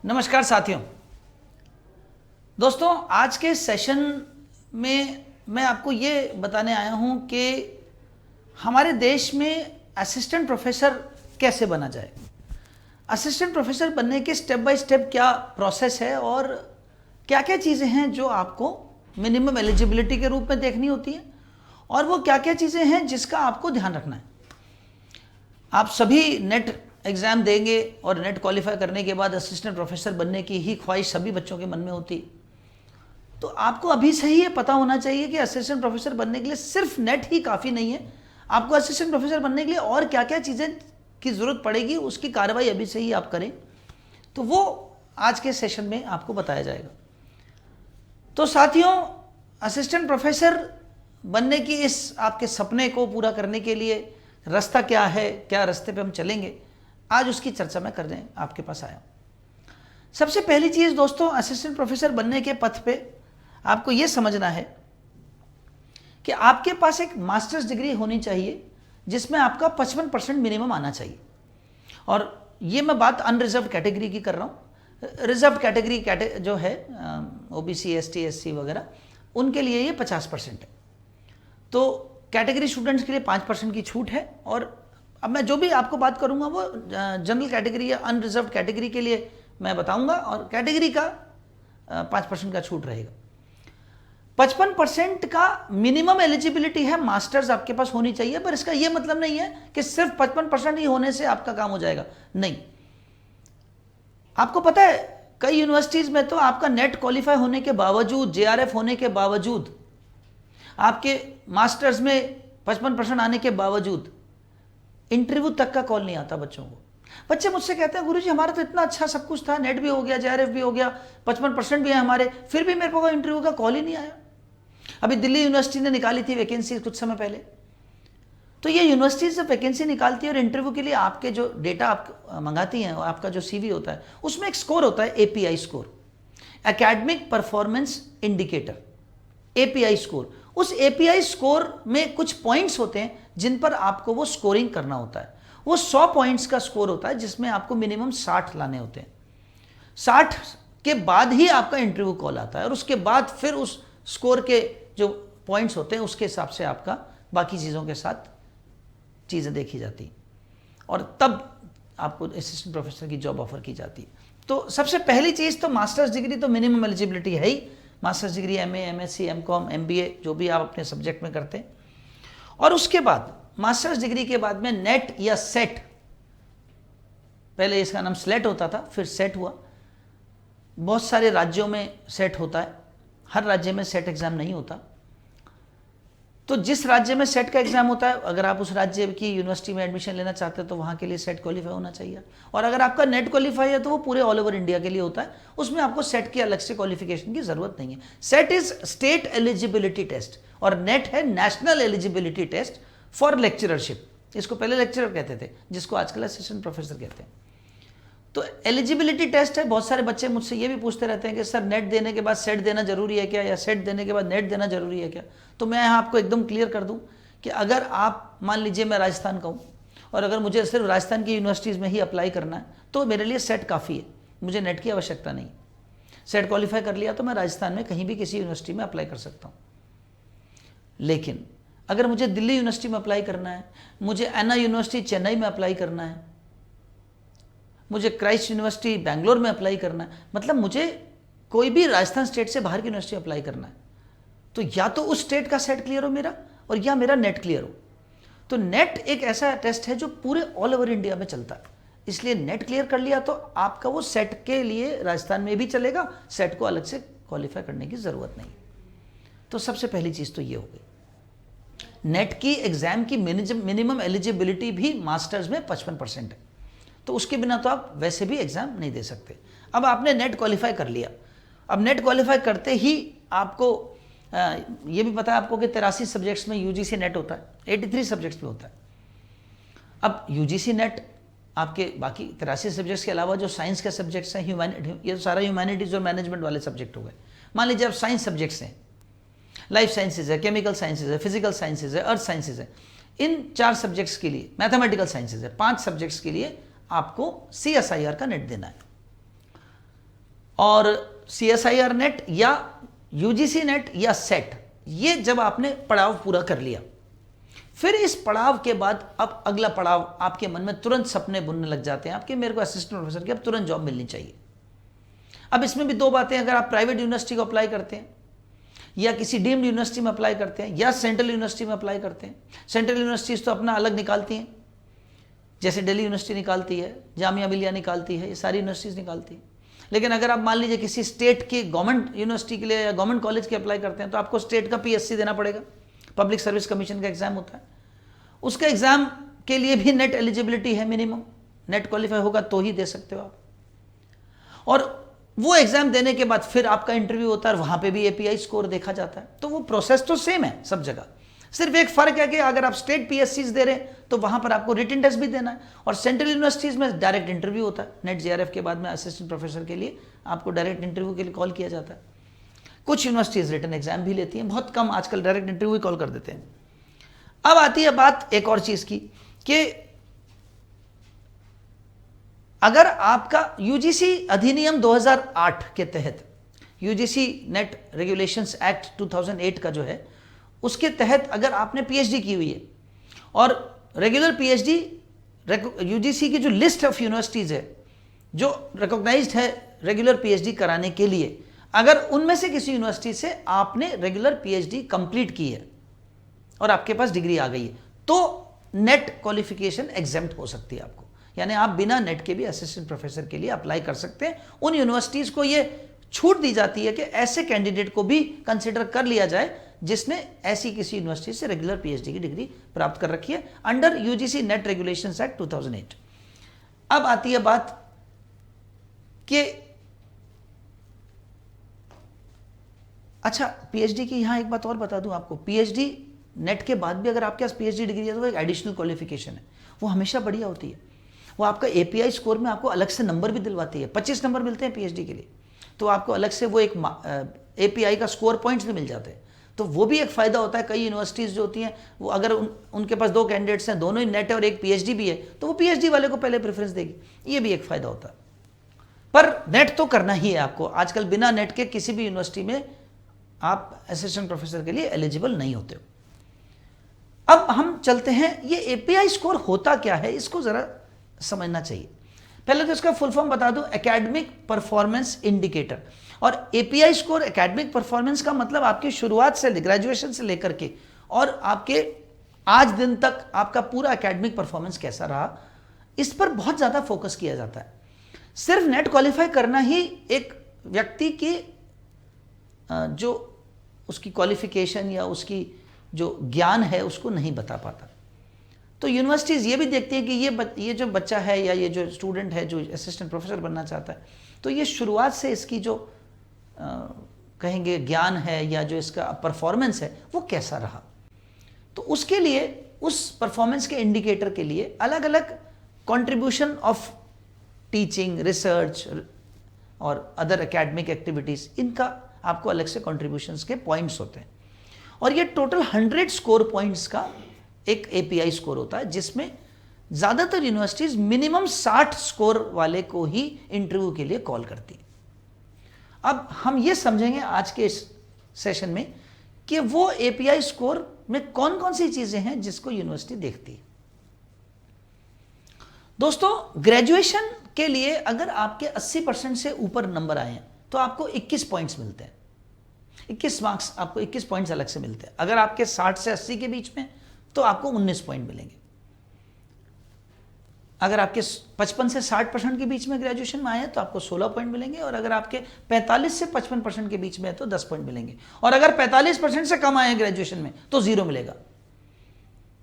नमस्कार साथियों। दोस्तों, आज के सेशन में मैं आपको ये बताने आया हूँ कि हमारे देश में असिस्टेंट प्रोफेसर कैसे बना जाए। असिस्टेंट प्रोफेसर बनने के स्टेप बाय स्टेप क्या प्रोसेस है और क्या क्या चीज़ें हैं जो आपको मिनिमम एलिजिबिलिटी के रूप में देखनी होती है और वो क्या क्या चीज़ें हैं जिसका आपको ध्यान रखना है। आप सभी नेट एग्ज़ाम देंगे और नेट क्वालिफाई करने के बाद असिस्टेंट प्रोफेसर बनने की ही ख्वाहिश सभी बच्चों के मन में होती है। तो आपको अभी से ही ये पता होना चाहिए कि असिस्टेंट प्रोफेसर बनने के लिए सिर्फ नेट ही काफ़ी नहीं है। आपको असिस्टेंट प्रोफेसर बनने के लिए और क्या क्या चीज़ें की ज़रूरत पड़ेगी, उसकी कार्रवाई अभी से ही आप करें, तो वो आज के सेशन में आपको बताया जाएगा। तो साथियों, असिस्टेंट प्रोफेसर बनने की इस आपके सपने को पूरा करने के लिए रास्ता क्या है, क्या रास्ते पे हम चलेंगे, आज उसकी चर्चा मैं करने आपके पास आया हूं। सबसे पहली चीज़ दोस्तों, असिस्टेंट प्रोफेसर बनने के पथ पे आपको यह समझना है कि आपके पास एक मास्टर्स डिग्री होनी चाहिए जिसमें आपका 55% मिनिमम आना चाहिए। और ये मैं बात अनरिजर्व कैटेगरी की कर रहा हूँ। रिजर्व कैटेगरी जो है ओबीसी, एसटी, एससी वगैरह, उनके लिए ये 50% है। तो कैटेगरी स्टूडेंट्स के लिए 5% की छूट है। और अब मैं जो भी आपको बात करूंगा वो जनरल कैटेगरी या अनरिजर्व कैटेगरी के लिए मैं बताऊंगा और कैटेगरी का 5% का छूट रहेगा। 55% का मिनिमम एलिजिबिलिटी है, मास्टर्स आपके पास होनी चाहिए। पर इसका यह मतलब नहीं है कि सिर्फ 55% ही होने से आपका काम हो जाएगा, नहीं। आपको पता है कई यूनिवर्सिटीज में तो आपका नेट क्वालिफाई होने के बावजूद, जेआरएफ होने के बावजूद, आपके मास्टर्स में 55% आने के बावजूद इंटरव्यू तक का कॉल नहीं आता बच्चों को। बच्चे मुझसे कहते हैं, गुरुजी हमारा तो इतना अच्छा सब कुछ था, नेट भी हो गया, जेआरएफ भी हो गया, 55% भी है हमारे, फिर भी मेरे को इंटरव्यू का कॉल ही नहीं आया। अभी दिल्ली यूनिवर्सिटी ने निकाली थी वैकेंसी कुछ समय पहले। तो ये यूनिवर्सिटी जब वैकेंसी निकालती है और इंटरव्यू के लिए आपके जो डेटा आप मंगाती हैं, आपका जो सीवी होता है, उसमें एक स्कोर होता है, API score, academic performance indicator, API score. उस एपीआई स्कोर में कुछ पॉइंट्स होते हैं जिन पर आपको वो स्कोरिंग करना होता है। वो 100 पॉइंट्स का स्कोर होता है जिसमें आपको मिनिमम 60 लाने होते हैं। 60 के बाद ही आपका इंटरव्यू कॉल आता है और उसके बाद फिर उस स्कोर के जो पॉइंट्स होते हैं उसके हिसाब से आपका बाकी चीज़ों के साथ चीज़ें देखी जाती और तब आपको असिस्टेंट प्रोफेसर की जॉब ऑफर की जाती है। तो सबसे पहली चीज़ तो मास्टर्स डिग्री तो मिनिमम एलिजिबिलिटी है ही। Masters degree MA, MSc, MCom, MBA जो भी आप अपने सब्जेक्ट में करते हैं। और उसके बाद मास्टर्स डिग्री के बाद में नेट या सेट, पहले इसका नाम स्लेट होता था, फिर सेट हुआ। बहुत सारे राज्यों में सेट होता है, हर राज्य में सेट एग्जाम नहीं होता। तो जिस राज्य में सेट का एग्जाम होता है, अगर आप उस राज्य की यूनिवर्सिटी में एडमिशन लेना चाहते हैं तो वहाँ के लिए सेट क्वालिफाई होना चाहिए। और अगर आपका नेट क्वालिफाई है तो वो पूरे ऑल ओवर इंडिया के लिए होता है, उसमें आपको सेट की अलग से क्वालिफिकेशन की जरूरत नहीं है। Set is state eligibility test और नेट है national eligibility test for lectureship. इसको पहले लेक्चरर कहते थे, जिसको आजकल असिस्टेंट प्रोफेसर कहते हैं। तो एलिजिबिलिटी टेस्ट है। बहुत सारे बच्चे मुझसे ये भी पूछते रहते हैं कि सर नेट देने के बाद सेट देना जरूरी है क्या, या सेट देने के बाद नेट देना जरूरी है क्या। तो मैं यहाँ आपको एकदम क्लियर कर दूं कि अगर आप मान लीजिए मैं राजस्थान का हूँ और अगर मुझे सिर्फ राजस्थान की यूनिवर्सिटीज़ में ही अप्लाई करना है तो मेरे लिए सेट काफ़ी है, मुझे नेट की आवश्यकता नहीं। सेट क्वालिफाई कर लिया तो मैं राजस्थान में कहीं भी किसी यूनिवर्सिटी में अप्लाई कर सकता हूँ। लेकिन अगर मुझे दिल्ली यूनिवर्सिटी में अप्लाई करना है, मुझे एना यूनिवर्सिटी चेन्नई में अप्लाई करना है, मुझे क्राइस्ट यूनिवर्सिटी बेंगलोर में अप्लाई करना है, मतलब मुझे कोई भी राजस्थान स्टेट से बाहर की यूनिवर्सिटी अप्लाई करना है, तो या तो उस स्टेट का सेट क्लियर हो मेरा और या मेरा नेट क्लियर हो। तो नेट एक ऐसा टेस्ट है जो पूरे ऑल ओवर इंडिया में चलता है, इसलिए नेट क्लियर कर लिया तो आपका वो सेट के लिए राजस्थान में भी चलेगा, सेट को अलग से क्वालिफाई करने की ज़रूरत नहीं। तो सबसे पहली चीज़ तो ये हो गई। नेट की एग्ज़ाम की मिनिमम एलिजिबिलिटी भी मास्टर्स में 55% है, तो उसके बिना तो आप वैसे भी एग्ज़ाम नहीं दे सकते। अब आपने नेट क्वालिफाई कर लिया। अब नेट क्वालिफाई करते ही आपको ये भी पता है आपको कि 83 सब्जेक्ट्स में यूजीसी नेट होता है, 83 सब्जेक्ट्स में होता है। अब यूजीसी नेट आपके बाकी 83 सब्जेक्ट्स के अलावा जो साइंस के सब्जेक्ट्स हैं, ये सारा ह्यूमैनिटीज़ और मैनेजमेंट वाले सब्जेक्ट हो गए। मान लीजिए आप साइंस सब्जेक्ट्स हैं, लाइफ साइंसेज है, केमिकल साइंसेज है, फिजिकल साइंसेज है, अर्थ साइंसेज है, इन 4 सब्जेक्ट्स के लिए, मैथमेटिकल साइंसेज है, 5 सब्जेक्ट्स के लिए आपको CSIR का नेट देना है। और CSIR नेट या UGC नेट या सेट, ये जब आपने पड़ाव पूरा कर लिया, फिर इस पड़ाव के बाद अब अगला पड़ाव आपके मन में तुरंत सपने बुनने लग जाते हैं आपके, मेरे को असिस्टेंट प्रोफेसर की अब तुरंत जॉब मिलनी चाहिए। अब इसमें भी दो बातें, अगर आप प्राइवेट यूनिवर्सिटी को अप्लाई करते हैं या किसी डीम्ड यूनिवर्सिटी में अप्लाई करते हैं या सेंट्रल यूनिवर्सिटी में अप्लाई करते हैं, सेंट्रल यूनिवर्सिटीज तो अपना अलग निकालती हैं, जैसे दिल्ली यूनिवर्सिटी निकालती है, जामिया मिलिया निकालती है, ये सारी यूनिवर्सिटीज निकालती हैं। लेकिन अगर आप मान लीजिए किसी स्टेट की गवर्नमेंट यूनिवर्सिटी के लिए या गवर्नमेंट कॉलेज के अप्लाई करते हैं तो आपको स्टेट का PSC देना पड़ेगा, पब्लिक सर्विस कमीशन का एग्जाम होता है। उसका एग्जाम के लिए भी नेट एलिजिबिलिटी है, मिनिमम नेट क्वालिफाई होगा तो ही दे सकते हो आप। और वो एग्जाम देने के बाद फिर आपका इंटरव्यू होता है, वहां पे भी API स्कोर देखा जाता है। तो वो प्रोसेस तो सेम है सब जगह, सिर्फ एक फर्क है कि अगर आप स्टेट PSCs दे रहे हैं तो वहां पर आपको रिटन टेस्ट भी देना है, और सेंट्रल यूनिवर्सिटीज में डायरेक्ट इंटरव्यू होता है। नेट JRF के बाद में असिस्टेंट प्रोफेसर के लिए आपको डायरेक्ट इंटरव्यू के लिए कॉल किया जाता है। कुछ यूनिवर्सिटीज रिटन एग्जाम भी लेती हैं, बहुत कम आजकल डायरेक्ट इंटरव्यू कॉल कर देते हैं। अब आती है बात एक और चीज की कि अगर आपका UGC अधिनियम 2008 के तहत, UGC नेट रेगुलेशंस एक्ट 2008 का जो है, उसके तहत अगर आपने PhD की हुई है और रेगुलर PhD UGC की जो लिस्ट ऑफ यूनिवर्सिटीज है जो रिकॉग्नाइज्ड है रेगुलर PhD कराने के लिए, अगर उनमें से किसी यूनिवर्सिटी से आपने रेगुलर PhD कंप्लीट की है और आपके पास डिग्री आ गई है, तो नेट क्वालिफिकेशन एग्जेम्प्ट हो सकती है आपको, यानी आप बिना नेट के भी असिस्टेंट प्रोफेसर के लिए अप्लाई कर सकते हैं। उन यूनिवर्सिटीज को ये छूट दी जाती है कि ऐसे कैंडिडेट को भी कंसिडर कर लिया जाए जिसने ऐसी किसी यूनिवर्सिटी से रेगुलर PhD की डिग्री प्राप्त कर रखी है under UGC net regulations act 2008। अब आती है बात कि अच्छा, PhD की यहां एक बात और बता दूं आपको, PhD नेट के बाद भी अगर आपके पास PhD डिग्री है तो वो एक एडिशनल क्वालिफिकेशन है, वो हमेशा बढ़िया होती है। वो आपका API स्कोर में आपको अलग से नंबर भी दिलवाती है, 25 नंबर मिलते हैं PhD के लिए, तो आपको अलग से वो एक API का स्कोर पॉइंट्स भी मिल जाते हैं। तो वो भी एक फ़ायदा होता है। कई यूनिवर्सिटीज़ जो होती हैं वो अगर उनके पास दो कैंडिडेट्स हैं, दोनों ही नेट है और एक PhD भी है, तो वो PhD वाले को पहले प्रेफरेंस देगी, ये भी एक फ़ायदा होता है। पर नेट तो करना ही है आपको, आजकल बिना नेट के किसी भी यूनिवर्सिटी में आप असिस्टेंट प्रोफेसर के लिए एलिजिबल नहीं होते हो। अब हम चलते हैं, ये API स्कोर होता क्या है, इसको ज़रा समझना चाहिए। पहले तो इसका फुल फॉर्म बता दूं, एकेडमिक परफॉर्मेंस इंडिकेटर। और API स्कोर एकेडमिक परफॉर्मेंस का मतलब आपकी शुरुआत से, ग्रेजुएशन से लेकर के और आपके आज दिन तक आपका पूरा एकेडमिक परफॉर्मेंस कैसा रहा, इस पर बहुत ज़्यादा फोकस किया जाता है। सिर्फ नेट क्वालिफाई करना ही एक व्यक्ति की जो उसकी क्वालिफिकेशन या उसकी जो ज्ञान है उसको नहीं बता पाता। तो यूनिवर्सिटीज़ ये भी देखती हैं कि ये जो बच्चा है या ये जो स्टूडेंट है जो असिस्टेंट प्रोफेसर बनना चाहता है, तो ये शुरुआत से इसकी जो कहेंगे ज्ञान है या जो इसका परफॉर्मेंस है वो कैसा रहा। तो उसके लिए, उस परफॉर्मेंस के इंडिकेटर के लिए अलग अलग कंट्रीब्यूशन ऑफ टीचिंग, रिसर्च और अदर एकेडमिक एक्टिविटीज़, इनका आपको अलग से कंट्रीब्यूशंस के पॉइंट्स होते हैं। और ये टोटल 100 स्कोर पॉइंट्स का एक API स्कोर होता है, जिसमें ज़्यादातर यूनिवर्सिटीज़ मिनिमम 60 स्कोर वाले को ही इंटरव्यू के लिए कॉल करती है। अब हम ये समझेंगे आज के इस सेशन में कि वो API स्कोर में कौन कौन सी चीज़ें हैं जिसको यूनिवर्सिटी देखती है। दोस्तों, ग्रेजुएशन के लिए अगर आपके 80% से ऊपर नंबर आए हैं तो आपको 21 पॉइंट्स मिलते हैं, 21 मार्क्स, आपको 21 पॉइंट्स अलग से मिलते हैं। अगर आपके 60 से 80 के बीच में तो आपको 19 पॉइंट मिलेंगे। अगर आपके 55 से 60% के बीच में ग्रेजुएशन में आए हैं तो आपको 16 पॉइंट मिलेंगे, और अगर आपके 45 से 55% के बीच में है तो 10 पॉइंट मिलेंगे, और अगर 45% से कम आए हैं ग्रेजुएशन में तो 0 मिलेगा।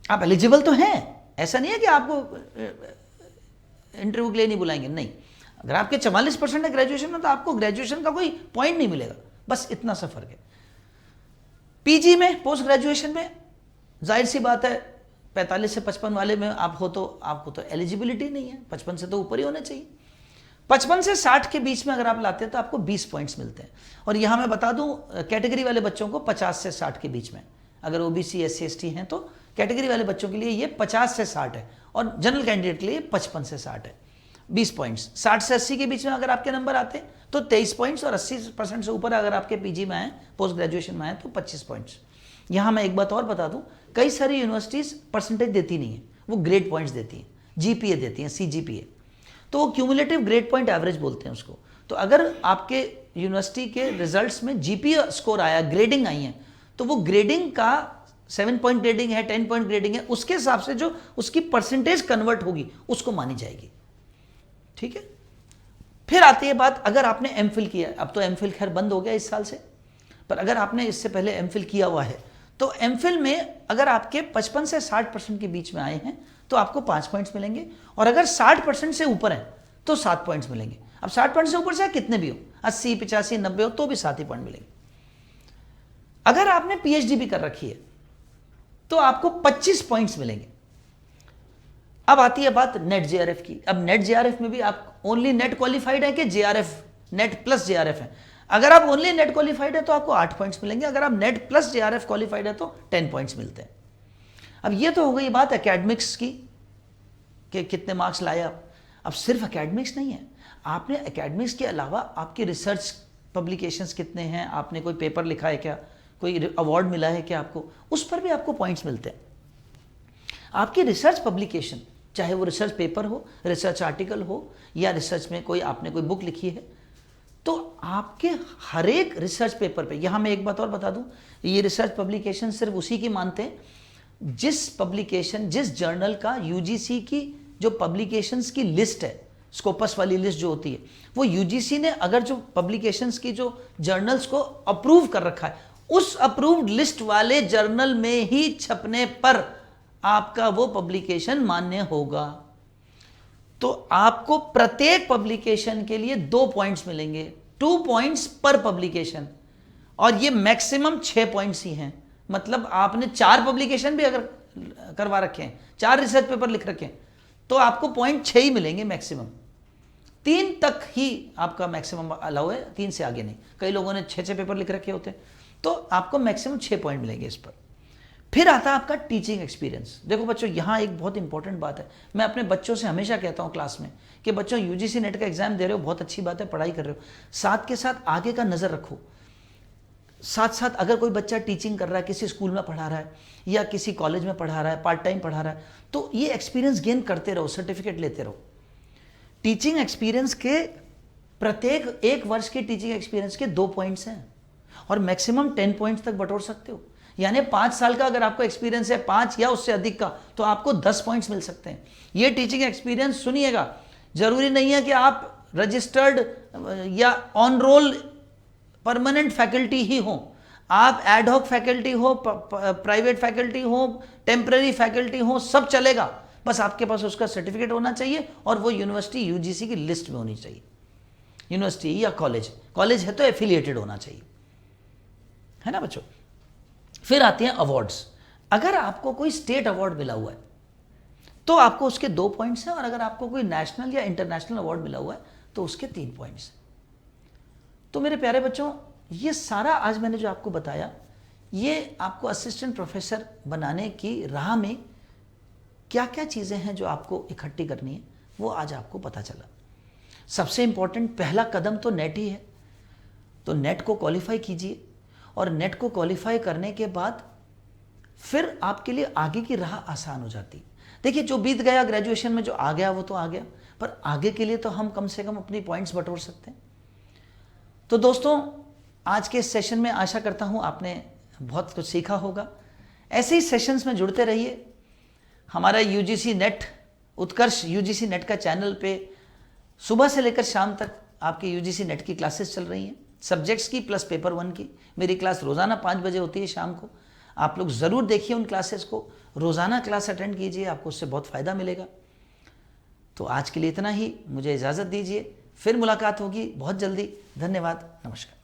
आप एलिजिबल तो हैं, ऐसा नहीं है कि आपको इंटरव्यू के लिए नहीं बुलाएंगे, नहीं। अगर आपके 44% है ग्रेजुएशन में तो आपको ग्रेजुएशन का कोई पॉइंट नहीं मिलेगा, बस इतना सा फर्क है। PG में, पोस्ट ग्रेजुएशन में, जाहिर सी बात है 45 से 55 वाले में आप हो तो आपको तो एलिजिबिलिटी नहीं है, 55 से तो ऊपर ही होना चाहिए। 55 से 60 के बीच में अगर आप लाते हैं तो आपको 20 पॉइंट्स मिलते हैं। और यहाँ मैं बता दूँ, कैटेगरी वाले बच्चों को 50 से 60 के बीच में, अगर OBC SC ST हैं तो कैटेगरी वाले बच्चों के लिए ये 50 से 60 है, और जनरल कैंडिडेट के लिए 55 से 60 है। 20 पॉइंट्स। 60 से 80 के बीच में अगर आपके नंबर आते हैं तो 23 पॉइंट्स, और 80% से ऊपर अगर आपके पीजी में आए, पोस्ट ग्रेजुएशन में आए, तो 25 पॉइंट्स। यहाँ मैं एक बात और बता दूँ, कई सारी यूनिवर्सिटीज़ परसेंटेज देती नहीं है, वो ग्रेड पॉइंट्स देती हैं, जीपीए देती हैं, CGPA, तो वो क्यूमुलेटिव ग्रेड पॉइंट एवरेज बोलते हैं उसको। तो अगर आपके यूनिवर्सिटी के रिजल्ट्स में जीपीए स्कोर आया, ग्रेडिंग आई है, तो वो ग्रेडिंग का 7 पॉइंट ग्रेडिंग है, 10 पॉइंट ग्रेडिंग है, उसके हिसाब से जो उसकी परसेंटेज कन्वर्ट होगी उसको मानी जाएगी। ठीक है। फिर आती है बात, अगर आपने एमफिल किया, अब तो एमफिल खैर बंद हो गया इस साल से, पर अगर आपने इससे पहले एमफिल किया हुआ है तो एमफिल में अगर आपके 55 से 60% के बीच में आए हैं तो आपको 5 पॉइंट्स मिलेंगे, और अगर 60% से ऊपर हैं तो 7 पॉइंट्स मिलेंगे। अब 60% से ऊपर से कितने भी हो, 80, 85, 90 हो तो भी 7 ही पॉइंट मिलेंगे। अगर आपने पीएचडी भी कर रखी है तो आपको 25 पॉइंट्स मिलेंगे। अब आती है बात नेट जेआरएफ की। अब नेट जेआरएफ में भी आप ओनली नेट क्वालिफाइड है कि जेआरएफ, नेट प्लस जेआरएफ है? अगर आप ओनली नेट क्वालिफाइड है तो आपको 8 पॉइंट्स मिलेंगे, अगर आप नेट प्लस जेआरएफ क्वालिफाइड है तो 10 पॉइंट्स मिलते हैं। अब ये तो हो गई बात एकेडमिक्स की कि कितने मार्क्स लाए आप। अब सिर्फ एकेडमिक्स नहीं है, आपने एकेडमिक्स के अलावा आपकी रिसर्च पब्लिकेशंस कितने हैं, आपने कोई पेपर लिखा है क्या, कोई अवार्ड मिला है क्या आपको, उस पर भी आपको पॉइंट्स मिलते हैं। आपकी रिसर्च पब्लिकेशन, चाहे वो रिसर्च पेपर हो, रिसर्च आर्टिकल हो, या रिसर्च में कोई आपने कोई बुक लिखी है, तो आपके हर एक रिसर्च पेपर पे, यहाँ मैं एक बात और बता दूँ, ये रिसर्च पब्लिकेशन सिर्फ उसी की मानते हैं जिस पब्लिकेशन, जिस जर्नल का यूजीसी की जो पब्लिकेशंस की लिस्ट है, स्कोपस वाली लिस्ट जो होती है, वो यूजीसी ने अगर जो पब्लिकेशंस की जो जर्नल्स को अप्रूव कर रखा है, उस अप्रूव्ड लिस्ट वाले जर्नल में ही छपने पर आपका वो पब्लिकेशन मान्य होगा। तो आपको प्रत्येक पब्लिकेशन के लिए 2 पॉइंट्स मिलेंगे, 2 पॉइंट्स पर पब्लिकेशन, और ये मैक्सिमम 6 पॉइंट्स ही हैं। मतलब आपने 4 पब्लिकेशन भी अगर करवा रखे हैं, 4 रिसर्च पेपर लिख रखे हैं, तो आपको पॉइंट 6 ही मिलेंगे मैक्सिमम। 3 तक ही आपका मैक्सिमम अलाउ है, 3 से आगे नहीं। कई लोगों ने 6 पेपर लिख रखे होते हैं, तो आपको मैक्सिमम 6 पॉइंट मिलेंगे इस पर। फिर आता है आपका टीचिंग एक्सपीरियंस। देखो बच्चों, यहाँ एक बहुत इंपॉर्टेंट बात है, मैं अपने बच्चों से हमेशा कहता हूँ क्लास में कि बच्चों, यूजीसी नेट का एग्जाम दे रहे हो, बहुत अच्छी बात है, पढ़ाई कर रहे हो, साथ के साथ आगे का नज़र रखो। साथ साथ अगर कोई बच्चा टीचिंग कर रहा है, किसी स्कूल में पढ़ा रहा है या किसी कॉलेज में पढ़ा रहा है, पार्ट टाइम पढ़ा रहा है, तो ये एक्सपीरियंस गेन करते रहो, सर्टिफिकेट लेते रहो। टीचिंग एक्सपीरियंस के प्रत्येक 1 वर्ष के टीचिंग एक्सपीरियंस के 2 पॉइंट्स हैं, और मैक्सिमम 10 पॉइंट्स तक बटोर सकते हो। यानी 5 साल का अगर आपको एक्सपीरियंस है, 5 या उससे अधिक का, तो आपको 10 पॉइंट्स मिल सकते हैं। ये टीचिंग एक्सपीरियंस, सुनिएगा, जरूरी नहीं है कि आप रजिस्टर्ड या ऑन रोल परमानेंट फैकल्टी ही हो, आप एडहॉक फैकल्टी हो, प्राइवेट फैकल्टी हो, टेम्पररी फैकल्टी हो, सब चलेगा, बस आपके पास उसका सर्टिफिकेट होना चाहिए, और वो यूनिवर्सिटी यूजीसी की लिस्ट में होनी चाहिए। यूनिवर्सिटी या कॉलेज है तो एफिलिएटेड होना चाहिए, है ना बच्चों। फिर आते हैं अवार्ड्स। अगर आपको कोई स्टेट अवार्ड मिला हुआ है तो आपको उसके 2 पॉइंट्स हैं, और अगर आपको कोई नेशनल या इंटरनेशनल अवार्ड मिला हुआ है तो उसके 3 पॉइंट्स हैं। तो मेरे प्यारे बच्चों, ये सारा आज मैंने जो आपको बताया, ये आपको असिस्टेंट प्रोफेसर बनाने की राह में क्या क्या चीज़ें हैं जो आपको इकट्ठी करनी है, वो आज आपको पता चला। सबसे इंपॉर्टेंट पहला कदम तो नेट ही है, तो नेट को क्वालिफाई कीजिए, और नेट को क्वालिफाई करने के बाद फिर आपके लिए आगे की राह आसान हो जाती। देखिए, जो बीत गया ग्रेजुएशन में, जो आ गया वो तो आ गया, पर आगे के लिए तो हम कम से कम अपनी पॉइंट्स बटोर सकते हैं। तो दोस्तों, आज के इस सेशन में आशा करता हूँ आपने बहुत कुछ सीखा होगा। ऐसे ही सेशंस में जुड़ते रहिए। हमारा यूजीसी नेट, उत्कर्ष यूजीसी नेट का चैनल पे सुबह से लेकर शाम तक आपके यूजीसी नेट की क्लासेस चल रही हैं, सब्जेक्ट्स की प्लस पेपर 1 की। मेरी क्लास रोज़ाना 5 बजे होती है शाम को। आप लोग ज़रूर देखिए उन क्लासेस को, रोज़ाना क्लास अटेंड कीजिए, आपको उससे बहुत फ़ायदा मिलेगा। तो आज के लिए इतना ही, मुझे इजाज़त दीजिए, फिर मुलाकात होगी बहुत जल्दी। धन्यवाद, नमस्कार।